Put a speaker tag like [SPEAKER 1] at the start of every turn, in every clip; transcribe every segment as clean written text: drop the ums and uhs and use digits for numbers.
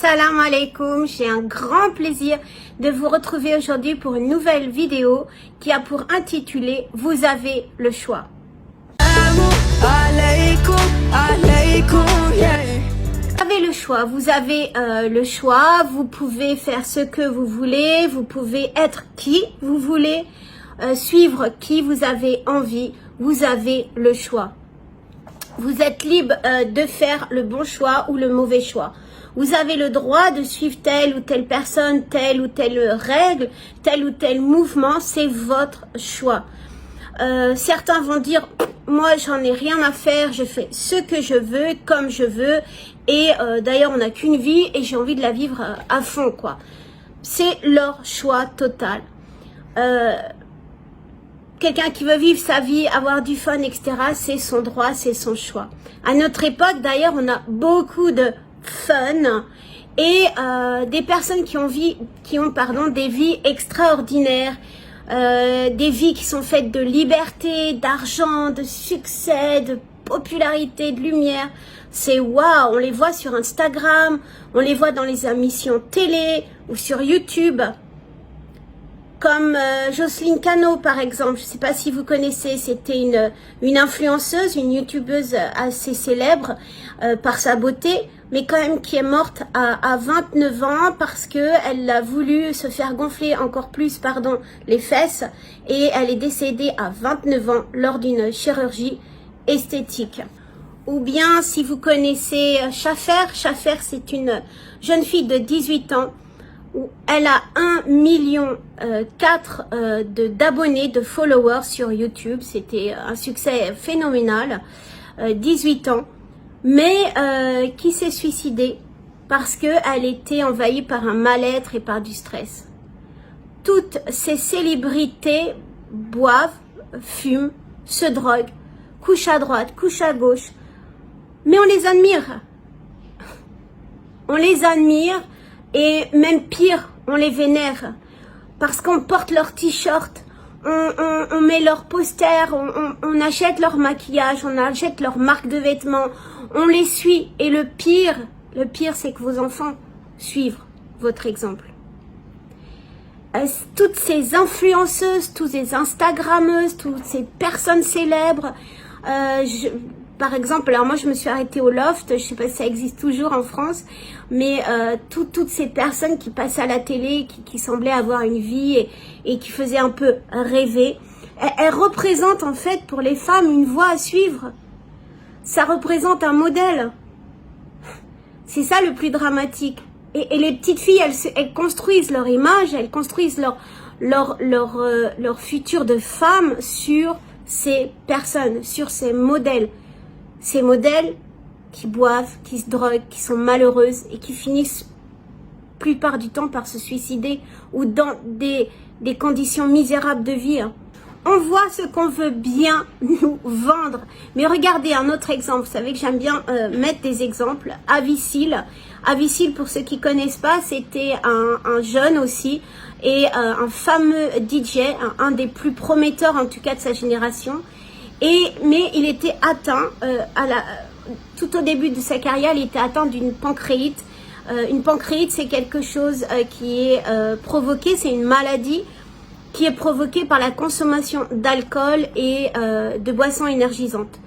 [SPEAKER 1] Assalamu alaikum, j'ai un grand plaisir de vous retrouver aujourd'hui pour une nouvelle vidéo qui a pour intitulé Vous avez le choix. Vous avez le choix, vous pouvez faire ce que vous voulez, vous pouvez être qui vous voulez, suivre qui vous avez envie, vous avez le choix. Vous êtes libre de faire le bon choix ou le mauvais choix. Vous avez le droit de suivre telle ou telle personne, telle ou telle règle, tel ou tel mouvement, c'est votre choix. Certains vont dire, moi j'en ai rien à faire, je fais ce que je veux, comme je veux, et d'ailleurs on n'a qu'une vie et j'ai envie de la vivre à fond, quoi. C'est leur choix total. Quelqu'un qui veut vivre sa vie, avoir du fun, etc., c'est son droit, c'est son choix. À notre époque, d'ailleurs, on a beaucoup de fun et des personnes qui ont des vies extraordinaires, des vies qui sont faites de liberté, d'argent, de succès, de popularité, de lumière. C'est waouh, on les voit sur Instagram, on les voit dans les émissions télé ou sur YouTube. Comme Jocelyne Cano par exemple, je ne sais pas si vous connaissez, c'était une influenceuse, une youtubeuse assez célèbre par sa beauté, mais quand même qui est morte à 29 ans parce qu'elle a voulu se faire gonfler encore plus les fesses et elle est décédée à 29 ans lors d'une chirurgie esthétique. Ou bien si vous connaissez Chafer, c'est une jeune fille de 18 ans, où elle a 1,4 million d'abonnés, de followers sur YouTube. C'était un succès phénoménal, 18 ans, mais qui s'est suicidée parce qu'elle était envahie par un mal-être et par du stress. Toutes ces célébrités boivent, fument, se droguent, couchent à droite, couchent à gauche, mais on les admire. On les admire. Et même pire, on les vénère parce qu'on porte leurs t-shirts, on met leurs posters, on achète leur maquillage, on achète leurs marques de vêtements, on les suit. Et le pire c'est que vos enfants suivent votre exemple. Toutes ces influenceuses, toutes ces instagrammeuses, toutes ces personnes célèbres, par exemple, alors moi je me suis arrêtée au Loft, je sais pas si ça existe toujours en France, mais toutes ces personnes qui passaient à la télé, qui semblaient avoir une vie et qui faisaient un peu rêver, elles représentent en fait pour les femmes une voie à suivre. Ça représente un modèle. C'est ça le plus dramatique. Et les petites filles, elles construisent leur image, elles construisent leur futur de femme sur ces personnes, sur ces modèles. Ces modèles qui boivent, qui se droguent, qui sont malheureuses et qui finissent plupart du temps par se suicider ou dans des conditions misérables de vie. On voit ce qu'on veut bien nous vendre. Mais regardez un autre exemple. Vous savez que j'aime bien mettre des exemples. Avicii, pour ceux qui connaissent pas, c'était un jeune aussi et un fameux DJ, un des plus prometteurs en tout cas de sa génération. Mais il était atteint, tout au début de sa carrière, il était atteint d'une pancréite. Une pancréite, c'est quelque chose qui est provoqué, c'est une maladie qui est provoquée par la consommation d'alcool et de boissons énergisantes.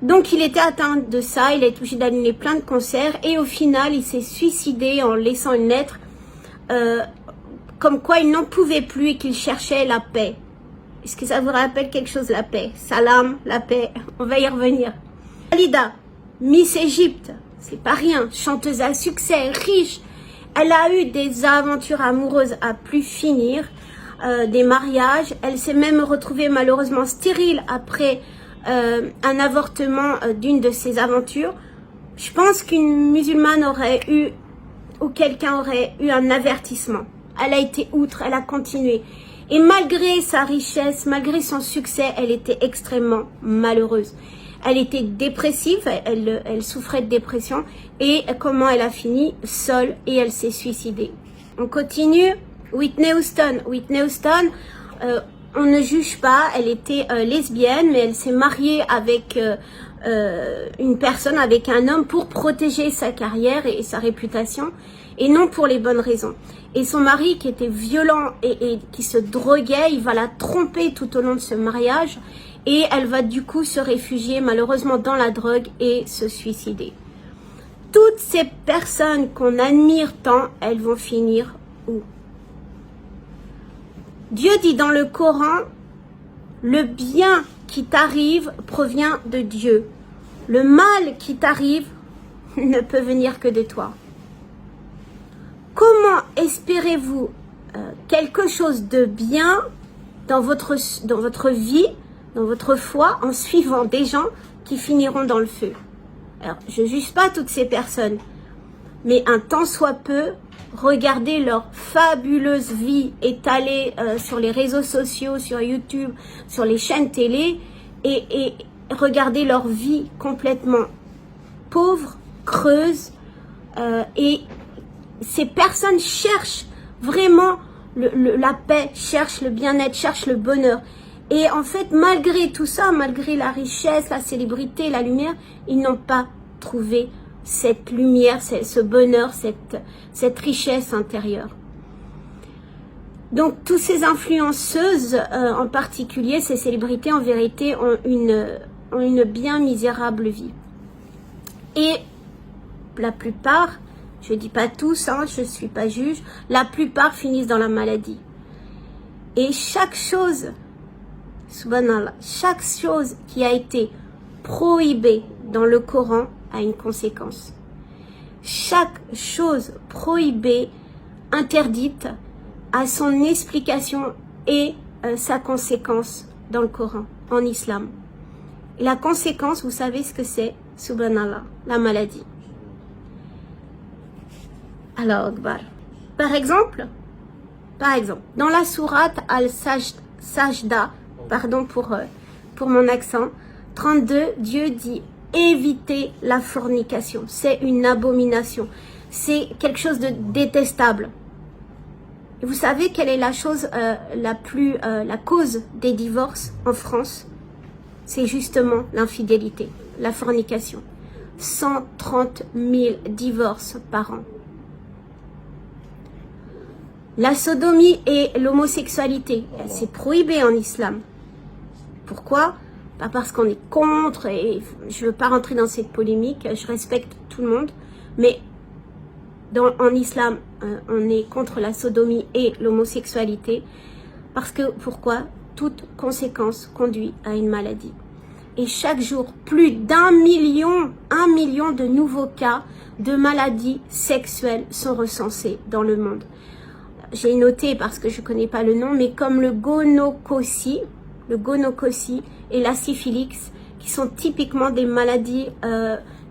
[SPEAKER 1] Donc il était atteint de ça, il a été obligé d'annuler plein de concerts et au final, il s'est suicidé en laissant une lettre comme quoi il n'en pouvait plus et qu'il cherchait la paix. Est-ce que ça vous rappelle quelque chose, la paix? Salam, la paix, on va y revenir. Dalida, Miss Égypte, c'est pas rien, chanteuse à succès, riche. Elle a eu des aventures amoureuses à plus finir, des mariages. Elle s'est même retrouvée malheureusement stérile après un avortement d'une de ses aventures. Je pense qu'une musulmane aurait eu, ou quelqu'un aurait eu un avertissement. Elle a été outre, elle a continué. Et malgré sa richesse, malgré son succès, elle était extrêmement malheureuse. Elle était dépressive, elle souffrait de dépression. Et comment elle a fini? Seule, et elle s'est suicidée. On continue. Whitney Houston, on ne juge pas, elle était lesbienne, mais elle s'est mariée avec une personne avec un homme pour protéger sa carrière et sa réputation, et non pour les bonnes raisons. Et son mari, qui était violent et qui se droguait, il va la tromper tout au long de ce mariage, et elle va du coup se réfugier malheureusement dans la drogue et se suicider. Toutes ces personnes qu'on admire tant, elles vont finir où? Dieu dit dans le Coran, le bien qui t'arrive provient de Dieu. Le mal qui t'arrive ne peut venir que de toi. Comment espérez-vous quelque chose de bien dans votre vie, dans votre foi, en suivant des gens qui finiront dans le feu? Alors, je ne juge pas toutes ces personnes, mais un tant soit peu, regardez leur fabuleuse vie étalée sur les réseaux sociaux, sur YouTube, sur les chaînes télé, et regardez leur vie complètement pauvre, creuse, et ces personnes cherchent vraiment la paix, cherchent le bien-être, cherchent le bonheur. Et en fait, malgré tout ça, malgré la richesse, la célébrité, la lumière, ils n'ont pas trouvé cette lumière, ce bonheur, cette richesse intérieure. Donc, toutes ces influenceuses, en particulier, ces célébrités, en vérité, ont une bien misérable vie. Et la plupart, je ne dis pas tous, hein, je ne suis pas juge, la plupart finissent dans la maladie. Et chaque chose, subhanallah, chaque chose qui a été prohibée dans le Coran a une conséquence. Chaque chose prohibée, interdite, a son explication et sa conséquence dans le Coran, en islam. Et la conséquence, vous savez ce que c'est, subhanallah, la maladie. Allah Akbar. Par exemple, dans la sourate Al-Sajda, pardon pour mon accent, 32, Dieu dit évitez la fornication. C'est une abomination. C'est quelque chose de détestable. Et vous savez quelle est la chose la cause des divorces en France? C'est justement l'infidélité, la fornication. 130 000 divorces par an. La sodomie et l'homosexualité, c'est prohibé en islam. Pourquoi? Pas parce qu'on est contre, et je ne veux pas rentrer dans cette polémique, je respecte tout le monde, mais en islam, on est contre la sodomie et l'homosexualité, parce que, pourquoi? Toute conséquence conduit à une maladie. Et chaque jour, plus d'1 million de nouveaux cas de maladies sexuelles sont recensés dans le monde. J'ai noté parce que je ne connais pas le nom, mais comme le gonococcie et la syphilis, qui sont typiquement des maladies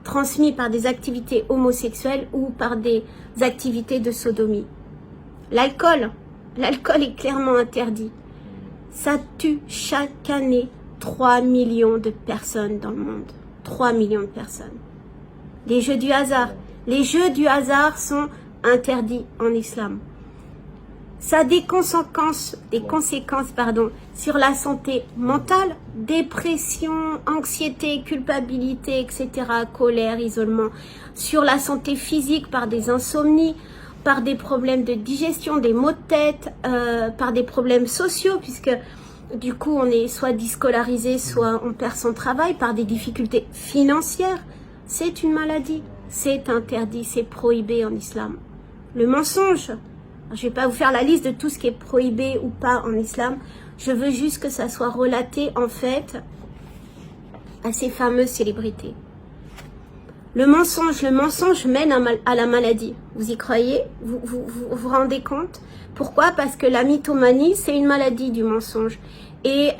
[SPEAKER 1] transmises par des activités homosexuelles ou par des activités de sodomie. L'alcool est clairement interdit. Ça tue chaque année 3 millions de personnes dans le monde. 3 millions de personnes. Les jeux du hasard sont interdits en islam. Ça a des conséquences sur la santé mentale, dépression, anxiété, culpabilité, etc., colère, isolement, sur la santé physique par des insomnies, par des problèmes de digestion, des maux de tête, par des problèmes sociaux, puisque du coup on est soit déscolarisé, soit on perd son travail, par des difficultés financières. C'est une maladie, c'est interdit, c'est prohibé en islam. Le mensonge. Je ne vais pas vous faire la liste de tout ce qui est prohibé ou pas en islam. Je veux juste que ça soit relaté en fait à ces fameuses célébrités. Le mensonge mène à la maladie. Vous y croyez? Vous rendez compte? Pourquoi? Parce que la mythomanie, c'est une maladie du mensonge. Et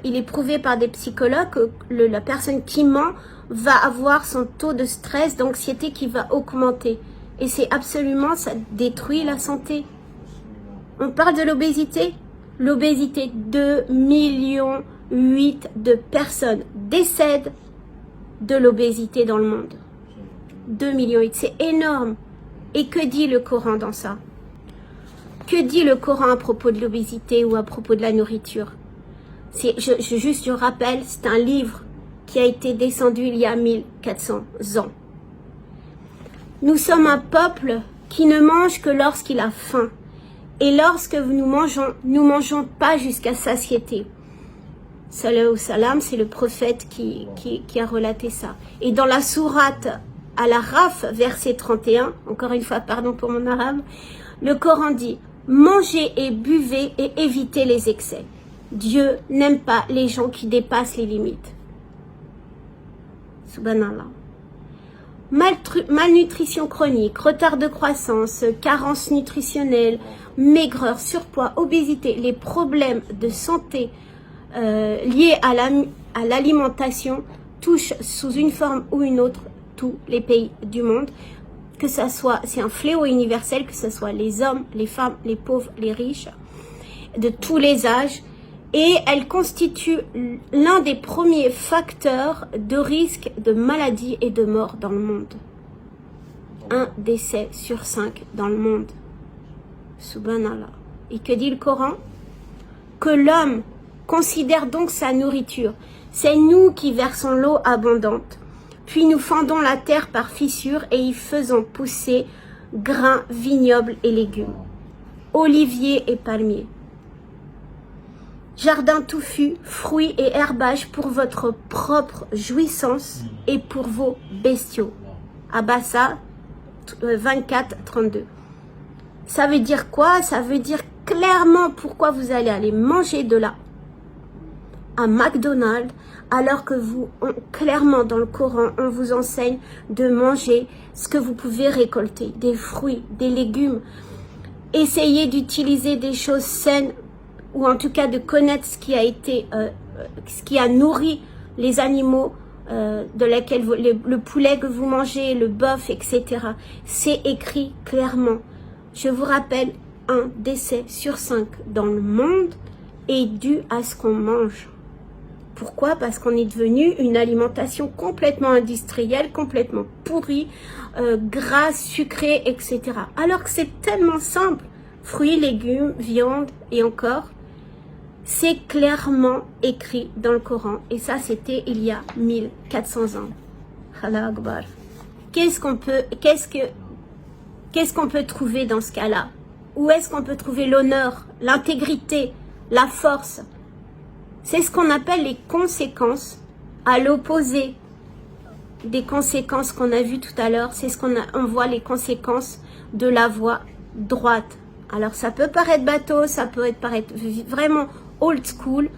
[SPEAKER 1] il est prouvé par des psychologues que la personne qui ment va avoir son taux de stress, d'anxiété qui va augmenter. Et c'est absolument, ça détruit la santé. On parle de l'obésité. L'obésité, 2,8 millions de personnes décèdent de l'obésité dans le monde. 2,8 millions, c'est énorme. Et que dit le Coran dans ça? Que dit le Coran à propos de l'obésité ou à propos de la nourriture? Je rappelle, c'est un livre qui a été descendu il y a 1400 ans. Nous sommes un peuple qui ne mange que lorsqu'il a faim. Et lorsque nous mangeons pas jusqu'à satiété. Salam salam, c'est le prophète qui a relaté ça. Et dans la sourate Al-Araf, verset 31, encore une fois, pardon pour mon arabe, le Coran dit « Mangez et buvez et évitez les excès. Dieu n'aime pas les gens qui dépassent les limites. » Subhanallah. Malnutrition chronique, retard de croissance, carence nutritionnelle, maigreur, surpoids, obésité, les problèmes de santé liés à l'alimentation touchent sous une forme ou une autre tous les pays du monde. Que ça soit, c'est un fléau universel, que ce soit les hommes, les femmes, les pauvres, les riches, de tous les âges. Et elle constitue l'un des premiers facteurs de risque de maladie et de mort dans le monde. 1 décès sur 5 dans le monde. Subhanallah. Et que dit le Coran? Que l'homme considère donc sa nourriture. C'est nous qui versons l'eau abondante. Puis nous fendons la terre par fissures et y faisons pousser grains, vignobles et légumes, oliviers et palmiers. Jardin touffu, fruits et herbages pour votre propre jouissance et pour vos bestiaux. Abassa 24-32. Ça veut dire quoi? Ça veut dire clairement pourquoi vous allez aller manger de là à McDonald's alors que clairement dans le Coran, on vous enseigne de manger ce que vous pouvez récolter, des fruits, des légumes. Essayez d'utiliser des choses saines ou en tout cas de connaître ce qui a été, ce qui a nourri les animaux, de laquelle le poulet que vous mangez, le bœuf, etc. C'est écrit clairement. Je vous rappelle, 1 décès sur 5 dans le monde est dû à ce qu'on mange. Pourquoi? Parce qu'on est devenu une alimentation complètement industrielle, complètement pourrie, grasse, sucrée, etc. Alors que c'est tellement simple. Fruits, légumes, viande et encore. C'est clairement écrit dans le Coran. Et ça, c'était il y a 1400 ans. Allah Akbar. Qu'est-ce qu'on peut trouver dans ce cas-là? Où est-ce qu'on peut trouver l'honneur, l'intégrité, la force? C'est ce qu'on appelle les conséquences, à l'opposé des conséquences qu'on a vues tout à l'heure. C'est ce on voit les conséquences de la voie droite. Alors ça peut paraître bateau, ça peut paraître vraiment old school,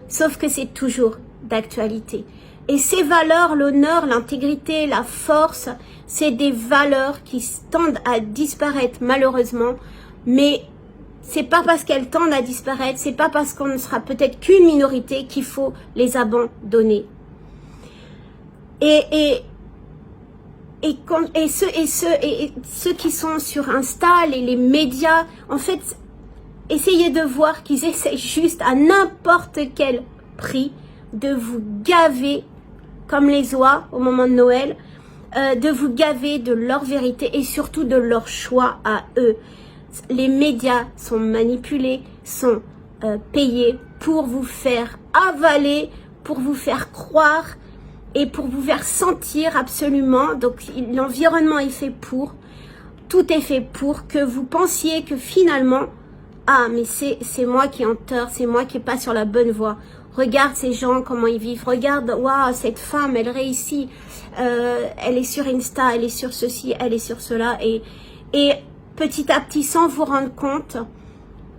[SPEAKER 1] sauf que c'est toujours d'actualité. Et ces valeurs, l'honneur, l'intégrité, la force, c'est des valeurs qui tendent à disparaître malheureusement, mais c'est pas parce qu'elles tendent à disparaître, c'est pas parce qu'on ne sera peut-être qu'une minorité qu'il faut les abandonner. Et ceux qui sont sur Insta, les médias, en fait, essayez de voir qu'ils essaient juste à n'importe quel prix de vous gaver comme les oies au moment de Noël, de vous gaver de leur vérité et surtout de leur choix à eux. Les médias sont manipulés, sont payés pour vous faire avaler, pour vous faire croire et pour vous faire sentir absolument. Donc l'environnement est fait pour, tout est fait pour que vous pensiez que finalement, ah mais c'est moi qui ai en tort, c'est moi qui n'ai pas sur la bonne voie. Regarde ces gens, comment ils vivent. Regarde, waouh, cette femme, elle réussit. Elle est sur Insta, elle est sur ceci, elle est sur cela. Et petit à petit, sans vous rendre compte,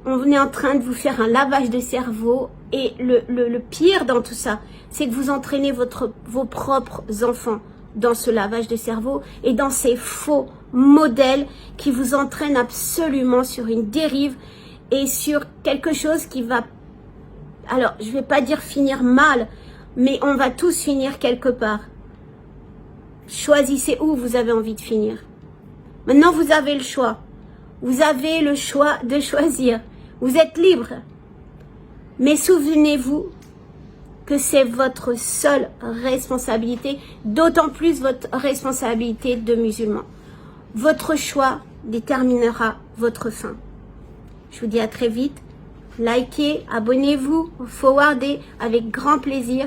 [SPEAKER 1] on est en train de vous faire un lavage de cerveau. Et le pire dans tout ça, c'est que vous entraînez vos propres enfants dans ce lavage de cerveau et dans ces faux modèles qui vous entraînent absolument sur une dérive et sur quelque chose qui va, alors je vais pas dire finir mal, mais on va tous finir quelque part. Choisissez où vous avez envie de finir. Maintenant vous avez le choix. Vous avez le choix de choisir. Vous êtes libre. Mais souvenez-vous que c'est votre seule responsabilité, d'autant plus votre responsabilité de musulman. Votre choix déterminera votre fin. Je vous dis à très vite. Likez, abonnez-vous, forwardez avec grand plaisir.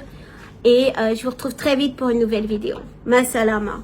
[SPEAKER 1] Et je vous retrouve très vite pour une nouvelle vidéo. Ma salama.